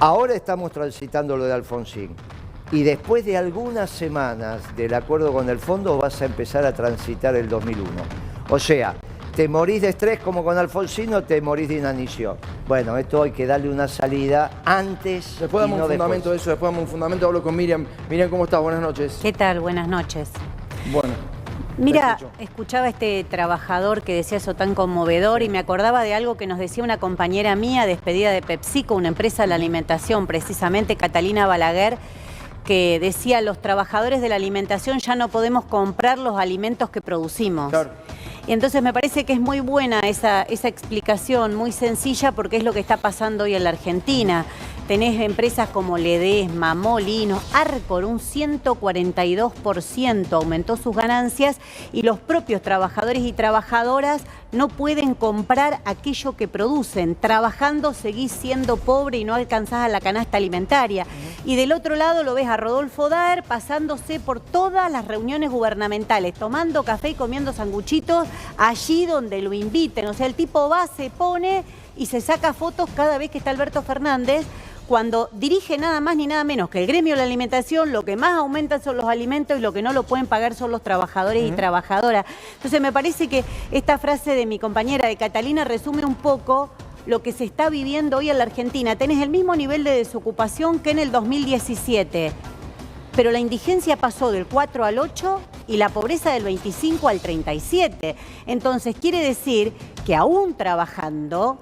Ahora estamos transitando lo de Alfonsín. Y después de algunas semanas del acuerdo con el fondo vas a empezar a transitar el 2001. O sea, te morís de estrés como con Alfonsín o te morís de inanición. Bueno, esto hay que darle una salida antes. Después damos un fundamento de eso, después damos un fundamento. Hablo con Miriam. Miriam, ¿cómo estás? Buenas noches. ¿Qué tal? Buenas noches. Bueno. Mira, escuchaba a este trabajador que decía eso tan conmovedor y me acordaba de algo que nos decía una compañera mía despedida de PepsiCo, una empresa de la alimentación, precisamente Catalina Balaguer, que decía: los trabajadores de la alimentación ya no podemos comprar los alimentos que producimos. Claro. Y entonces me parece que es muy buena esa explicación, muy sencilla, porque es lo que está pasando hoy en la Argentina. Tenés empresas como Ledesma, Molinos, Arcor, un 142% aumentó sus ganancias y los propios trabajadores y trabajadoras no pueden comprar aquello que producen. Trabajando seguís siendo pobre y no alcanzás a la canasta alimentaria. Y del otro lado lo ves a Rodolfo Daer pasándose por todas las reuniones gubernamentales, tomando café y comiendo sanguchitos allí donde lo inviten. O sea, el tipo va, se pone y se saca fotos cada vez que está Alberto Fernández, cuando dirige nada más ni nada menos que el gremio de la alimentación. Lo que más aumenta son los alimentos y lo que no lo pueden pagar son los trabajadores y trabajadoras. Entonces me parece que esta frase de mi compañera de Catalina resume un poco lo que se está viviendo hoy en la Argentina. Tenés el mismo nivel de desocupación que en el 2017, pero la indigencia pasó del 4 al 8 y la pobreza del 25 al 37. Entonces quiere decir que aún trabajando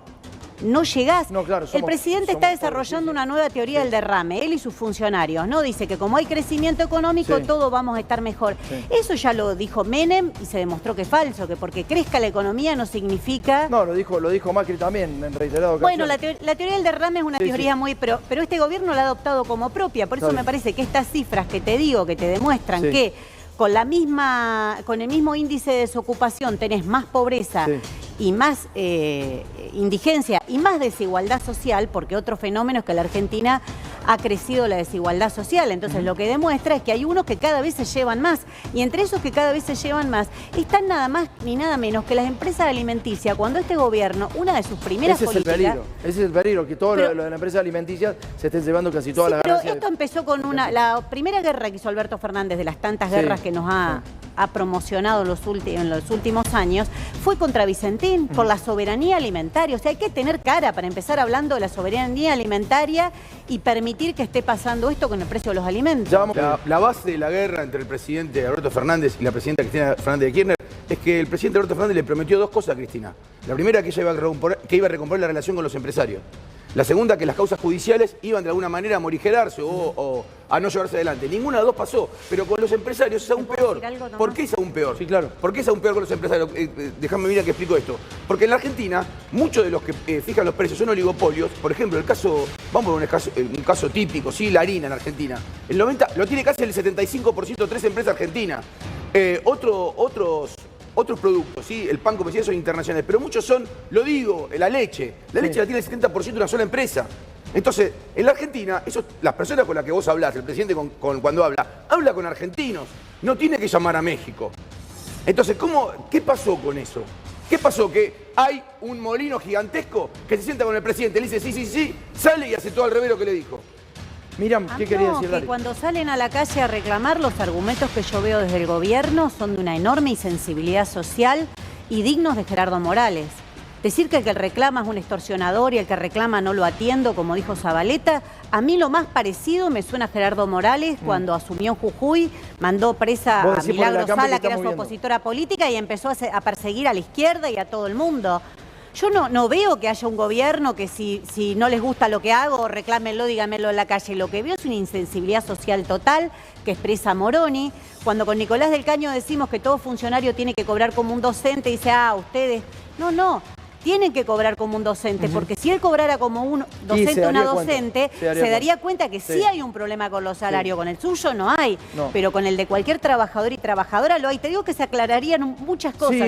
no llegás. No, claro, el presidente está desarrollando una nueva teoría del derrame, él y sus funcionarios, ¿no? Dice que como hay crecimiento económico, todos vamos a estar mejor. Eso ya lo dijo Menem y se demostró que es falso, que porque crezca la economía no significa... No, lo dijo Macri también en reiterado ocasiones. Bueno, la teoría del derrame es una teoría muy... Pero este gobierno la ha adoptado como propia, por eso me parece que estas cifras que te digo, que te demuestran que con el mismo índice de desocupación tenés más pobreza y más indigencia y más desigualdad social, porque otro fenómeno es que en la Argentina ha crecido la desigualdad social. Entonces lo que demuestra es que hay unos que cada vez se llevan más, y entre esos que cada vez se llevan más están nada más ni nada menos que las empresas alimenticias. Cuando este gobierno, una de sus primeras políticas... Ese es el peligro, que todo lo de las empresas alimenticias se estén llevando casi todas las ganancias. Pero esto empezó con la primera guerra que hizo Alberto Fernández, de las tantas guerras que nos ha promocionado en los últimos años, fue contra Vicentín, por la soberanía alimentaria. O sea, hay que tener cara para empezar hablando de la soberanía alimentaria y permitir que esté pasando esto con el precio de los alimentos. La base de la guerra entre el presidente Alberto Fernández y la presidenta Cristina Fernández de Kirchner es que el presidente Alberto Fernández le prometió dos cosas a Cristina. La primera, que ella iba a recomponer la relación con los empresarios. La segunda, que las causas judiciales iban de alguna manera a morigerarse o a no llevarse adelante. Ninguna de las dos pasó, pero con los empresarios es aún peor. ¿Por qué es aún peor? Sí, claro. ¿Por qué es aún peor con los empresarios? Déjame mirar que explico esto. Porque en la Argentina, muchos de los que fijan los precios son oligopolios. Por ejemplo, vamos a un caso típico, ¿sí? La harina en Argentina. El 90% lo tiene casi el 75% tres empresas argentinas. Otros productos, ¿sí? El pan, como decía, son internacionales, pero muchos son, lo digo, la leche. La leche la tiene el 70% de una sola empresa. Entonces, en la Argentina, las personas con las que vos hablás, el presidente cuando habla con argentinos, no tiene que llamar a México. Entonces, ¿qué pasó con eso? ¿Qué pasó? Que hay un molino gigantesco que se sienta con el presidente, le dice sí, sale y hace todo al revés lo que le dijo. Miriam, ¿qué quería decir? Que cuando salen a la calle a reclamar, los argumentos que yo veo desde el gobierno son de una enorme insensibilidad social y dignos de Gerardo Morales. Decir que el que reclama es un extorsionador y el que reclama no lo atiendo, como dijo Zabaleta, a mí lo más parecido me suena a Gerardo Morales cuando asumió en Jujuy, mandó presa a Milagro Sala, que era su opositora política, y empezó a perseguir a la izquierda y a todo el mundo. Yo no veo que haya un gobierno que si no les gusta lo que hago, reclámenlo, dígamelo en la calle. Lo que veo es una insensibilidad social total que expresa Moroni. Cuando con Nicolás del Caño decimos que todo funcionario tiene que cobrar como un docente, dice, ustedes... No. Tienen que cobrar como un docente, porque si él cobrara como un docente o una docente, se daría cuenta que sí hay un problema con los salarios. Con el suyo no hay, pero con el de cualquier trabajador y trabajadora lo hay. Te digo que se aclararían muchas cosas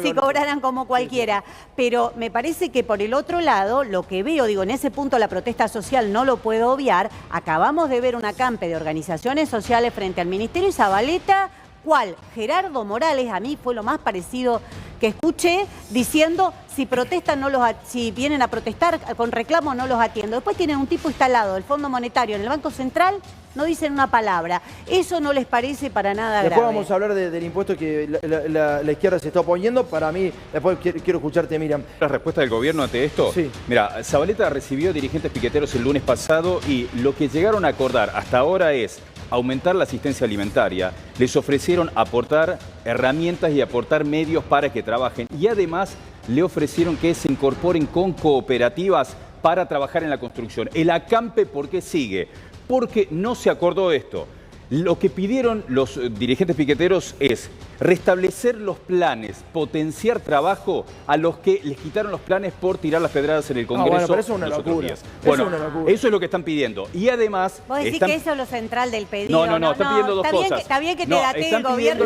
si cobraran como cualquiera. Pero me parece que por el otro lado, lo que veo, en ese punto la protesta social no lo puedo obviar. Acabamos de ver un acampe de organizaciones sociales frente al Ministerio y Zabaleta, ¿cuál? Gerardo Morales, a mí fue lo más parecido que escuché diciendo si protestan si vienen a protestar con reclamos no los atiendo. Después tienen un tipo instalado del Fondo Monetario en el Banco Central, no dicen una palabra. Eso no les parece para nada grave. Después vamos a hablar del impuesto que la izquierda se está oponiendo. Para mí, después quiero escucharte, Miriam. ¿La respuesta del gobierno ante esto? Sí. Mira, Zabaleta recibió dirigentes piqueteros el lunes pasado y lo que llegaron a acordar hasta ahora es aumentar la asistencia alimentaria. Les ofrecieron aportar herramientas y aportar medios para que trabajen. Y además le ofrecieron que se incorporen con cooperativas para trabajar en la construcción. El acampe, ¿por qué sigue? Porque no se acordó esto. Lo que pidieron los dirigentes piqueteros es restablecer los planes, potenciar trabajo a los que les quitaron los planes por tirar las pedradas en el Congreso. Bueno, pero eso es una los otros locura. días. Eso Bueno, es una locura. eso es lo que están pidiendo. Y además... Vos decís que eso es lo central del pedido. No, están pidiendo dos cosas. Está bien que te datee el gobierno.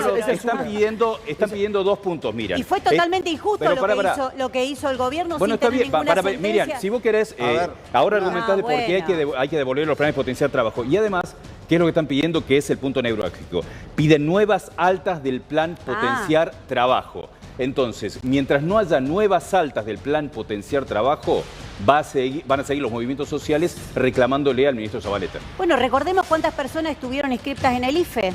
Están pidiendo dos puntos, Miriam. Y fue totalmente injusto lo que hizo el gobierno sin tener ninguna sentencia. Miriam, si vos querés, ahora argumentás de por qué hay que devolver los planes de potenciar trabajo. Y además, ¿qué es lo que están pidiendo? Que es el punto neurálgico. Piden nuevas altas del plan potenciar trabajo. Entonces, mientras no haya nuevas altas del plan potenciar trabajo, van a seguir los movimientos sociales reclamándole al ministro Zabaleta. Bueno, recordemos cuántas personas estuvieron inscriptas en el IFE.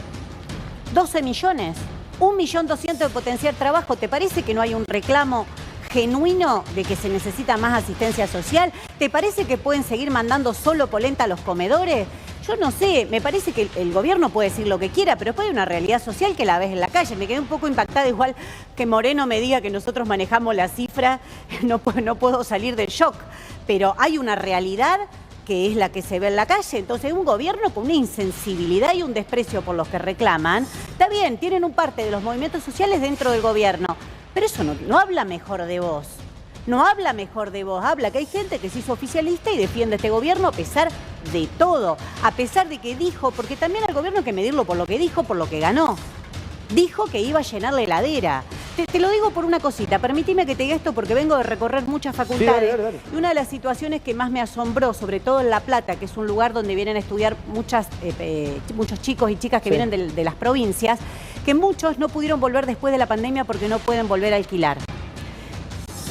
12 millones. 1.200.000 de potenciar trabajo. ¿Te parece que no hay un reclamo genuino de que se necesita más asistencia social? ¿Te parece que pueden seguir mandando solo polenta a los comedores? Yo no sé, me parece que el gobierno puede decir lo que quiera, pero después hay una realidad social que la ves en la calle. Me quedé un poco impactada, igual que Moreno me diga que nosotros manejamos la cifra, no puedo salir del shock. Pero hay una realidad que es la que se ve en la calle. Entonces, un gobierno con una insensibilidad y un desprecio por los que reclaman, está bien, tienen un parte de los movimientos sociales dentro del gobierno, pero eso no habla mejor de vos. No habla mejor de vos, habla que hay gente que se hizo oficialista y defiende a este gobierno a pesar de todo, a pesar de que dijo, porque también al gobierno hay que medirlo por lo que dijo, por lo que ganó. Dijo que iba a llenar la heladera. Te lo digo por una cosita, permíteme que te diga esto porque vengo de recorrer muchas facultades. Sí, dale. Y una de las situaciones que más me asombró, sobre todo en La Plata, que es un lugar donde vienen a estudiar muchos chicos y chicas que vienen de las provincias, que muchos no pudieron volver después de la pandemia porque no pueden volver a alquilar.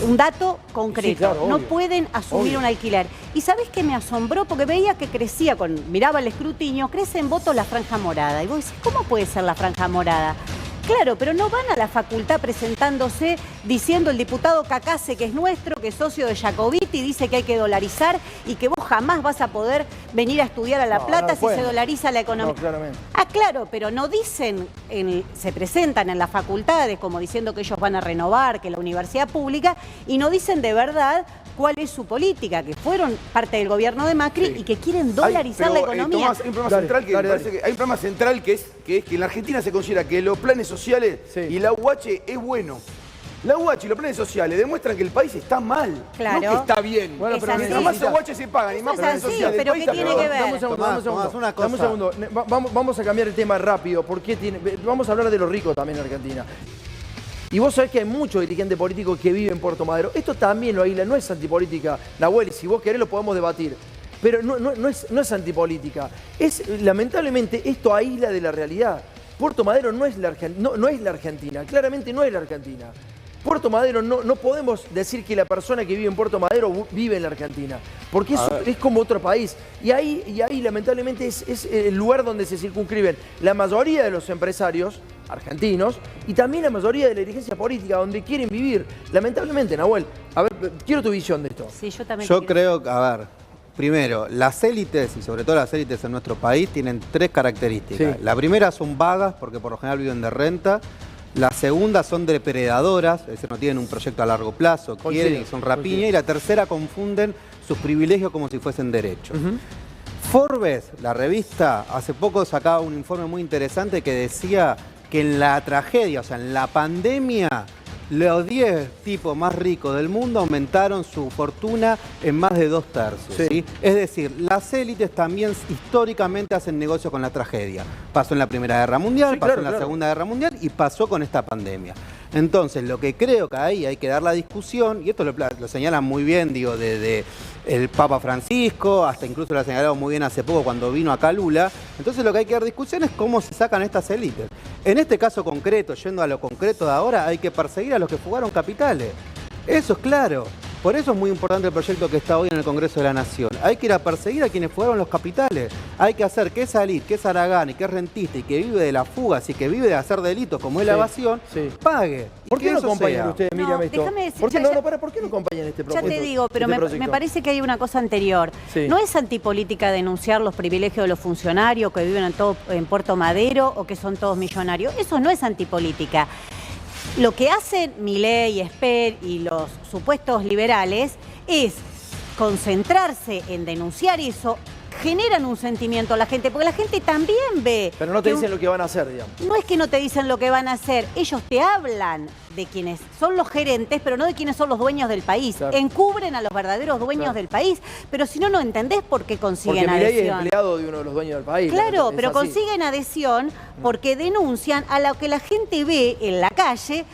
Un dato concreto, sí, claro, no obvio, pueden asumir un alquiler. ¿Y sabés qué me asombró? Porque veía que crecía, miraba el escrutinio, crece en voto la franja morada. Y vos decís, ¿cómo puede ser la franja morada? Claro, pero no van a la facultad presentándose diciendo el diputado Cacase, que es nuestro, que es socio de Jacobiti, dice que hay que dolarizar y que vos jamás vas a poder venir a estudiar a La Plata si se dolariza la economía. No, claramente. Ah, claro, pero no dicen, se presentan en las facultades como diciendo que ellos van a renovar, que la universidad pública, y no dicen de verdad cuál es su política, que fueron parte del gobierno de Macri y que quieren dolarizar la economía. Tomás, hay un problema central que me parece que hay un problema central que es que en la Argentina se considera que los planes sociales y la UH es bueno. La UH y los planes sociales demuestran que el país está mal, claro, no que está bien. Bueno, pero mientras más UH se pagan y más planes sociales, pero el país ¿qué está tiene peor. que ver? Dame un segundo. Vamos a cambiar el tema rápido. Vamos a hablar de los ricos también en Argentina. Y vos sabés que hay muchos dirigentes políticos que viven en Puerto Madero. Esto también lo aísla, no es antipolítica, Nahuel, y si vos querés lo podemos debatir. Pero no es antipolítica. Lamentablemente esto aísla de la realidad. Puerto Madero no es la Argentina, claramente no es la Argentina. Puerto Madero no podemos decir que la persona que vive en Puerto Madero vive en la Argentina, porque es como otro país. Y ahí lamentablemente es el lugar donde se circunscriben la mayoría de los empresarios argentinos y también la mayoría de la dirigencia política donde quieren vivir. Lamentablemente, Nahuel, a ver, quiero tu visión de esto. Sí, yo también. Yo creo que, a ver, primero, las élites, y sobre todo las élites en nuestro país, tienen tres características. Sí. La primera son vagas, porque por lo general viven de renta. La segunda son depredadoras, es decir, no tienen un proyecto a largo plazo, quieren y son rapiña. Y la tercera confunden sus privilegios como si fuesen derechos. Forbes, la revista, hace poco sacaba un informe muy interesante que decía que en la tragedia, o sea, en la pandemia, los 10 tipos más ricos del mundo aumentaron su fortuna en más de 2/3. ¿Sí? Es decir, las élites también históricamente hacen negocio con la tragedia. Pasó en la Primera Guerra Mundial, pasó en la Segunda Guerra Mundial y pasó con esta pandemia. Entonces, lo que creo que ahí hay que dar la discusión, y esto lo señalan muy bien, digo, desde el Papa Francisco, hasta incluso lo ha señalado muy bien hace poco cuando vino acá Lula. Entonces lo que hay que dar discusión es cómo se sacan estas élites. En este caso concreto, yendo a lo concreto de ahora, hay que perseguir a los que fugaron capitales. Eso es claro. Por eso es muy importante el proyecto que está hoy en el Congreso de la Nación. Hay que ir a perseguir a quienes fugaron los capitales. Hay que hacer que esa élite, que es Aragán y que es rentista y que vive de las fugas y que vive de hacer delitos como es la evasión, pague. ¿Por qué no acompañan ustedes, Miriam, esto? Déjame decir, ¿Por qué no acompañan este proyecto? Ya te digo, pero me parece que hay una cosa anterior. Sí. No es antipolítica denunciar los privilegios de los funcionarios que viven en Puerto Madero o que son todos millonarios. Eso no es antipolítica. Lo que hacen Milei, Esper y los supuestos liberales es concentrarse en denunciar eso. Generan un sentimiento a la gente, porque la gente también ve... Pero no te dicen lo que van a hacer, digamos. No es que no te dicen lo que van a hacer, ellos te hablan de quienes son los gerentes, pero no de quienes son los dueños del país. Claro. Encubren a los verdaderos dueños del país, pero si no, no entendés por qué consiguen porque Milei adhesión. es empleado de uno de los dueños del país. Claro, es pero así. consiguen adhesión porque denuncian a lo que la gente ve en la calle.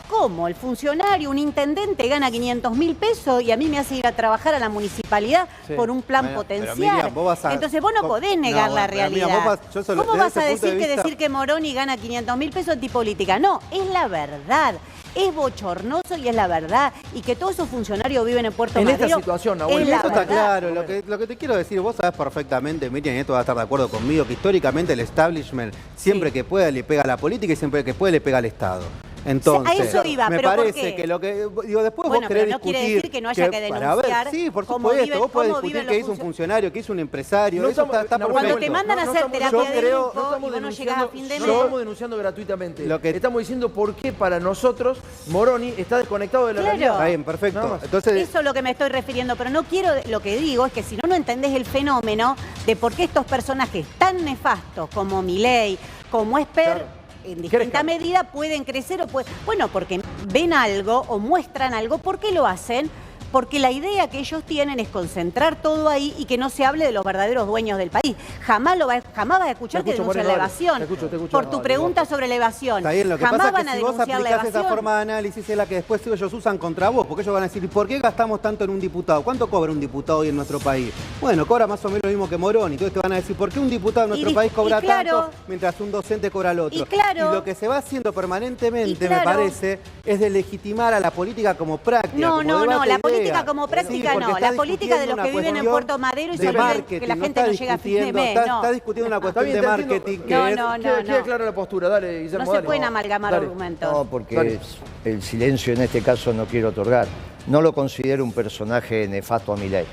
¿Cómo? El funcionario, un intendente gana 500.000 pesos y a mí me hace ir a trabajar a la municipalidad por un plan potencial. Miriam, Entonces vos no podés negar la realidad. Miriam, ¿Cómo vas a decir que decir que Moroni gana 500.000 pesos es antipolítica? No, es la verdad. Es bochornoso y es la verdad. Y que todos esos funcionarios viven en Puerto Madero. En esta situación, Nahuel. Es la Eso está verdad. claro. Lo que te quiero decir, vos sabés perfectamente, Miriam, y esto va a estar de acuerdo conmigo, que históricamente el establishment siempre que puede le pega a la política y siempre que puede le pega al Estado. Entonces, A eso iba, me pero ¿por parece qué? que lo que... Digo, después Bueno, vos querés pero no quiere discutir... decir que no haya que para ver, denunciar sí, por cómo supuesto. viven- Vos podés cómo discutir viven qué los hizo un funcionario, qué hizo un empresario. No Eso estamos- está no, perfecto. Cuando te mandan a hacer estamos- terapia yo de creo- grupo y vos no llegás a fin de No mes. estamos denunciando gratuitamente. Lo que- Estamos diciendo por qué para nosotros Moroni está desconectado de la Claro. realidad. Está bien, Nada perfecto. más. Entonces, Eso es lo que me estoy refiriendo, pero no quiero, lo que digo es que si no entendés el fenómeno de por qué estos personajes tan nefastos como Milei, como Esper, Claro. en distinta Crezcan. medida pueden crecer o pueden... Bueno, porque ven algo o muestran algo. ¿Por qué lo hacen? Porque la idea que ellos tienen es concentrar todo ahí y que no se hable de los verdaderos dueños del país. Jamás vas a escuchar Te que escucho, denuncian Moreno, la dale. evasión. Te escucho, Por tu dale, pregunta vamos. sobre la evasión. está bien, lo que Jamás pasa van es a que si vos denunciar la aplicás esa evasión. forma de análisis es la que después ellos usan contra vos, porque ellos van a decir, ¿por qué gastamos tanto en un diputado? ¿Cuánto cobra un diputado hoy en nuestro país? Bueno, cobra más o menos lo mismo que Moroni. Entonces te van a decir, ¿por qué un diputado en nuestro país cobra claro, tanto mientras un docente cobra el otro? y claro, y lo que se va haciendo permanentemente, y claro, me parece, es de legitimar a la política como práctica. No, como no, debate la de política ideas. como práctica porque no. está La política de los discutiendo que una viven en cuestión Puerto Madero y de sobre marketing, que la gente está no llega a fin de discutiendo, mes. No. está discutiendo una cuestión bien, de te entiendo. marketing que No, es... no, Queda clara la postura, dale, Guillermo. No se dale. pueden amalgamar Dale. argumentos. No, porque Dale. el silencio en este caso no quiero otorgar. No lo considero un personaje nefasto a Milei.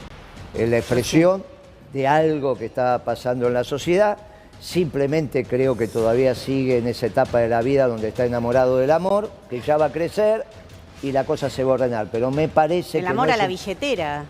Es la expresión de algo que está pasando en la sociedad. Simplemente creo que todavía sigue en esa etapa de la vida donde está enamorado del amor, que ya va a crecer y la cosa se va a ordenar. Pero me parece El que amor no a es la un- billetera.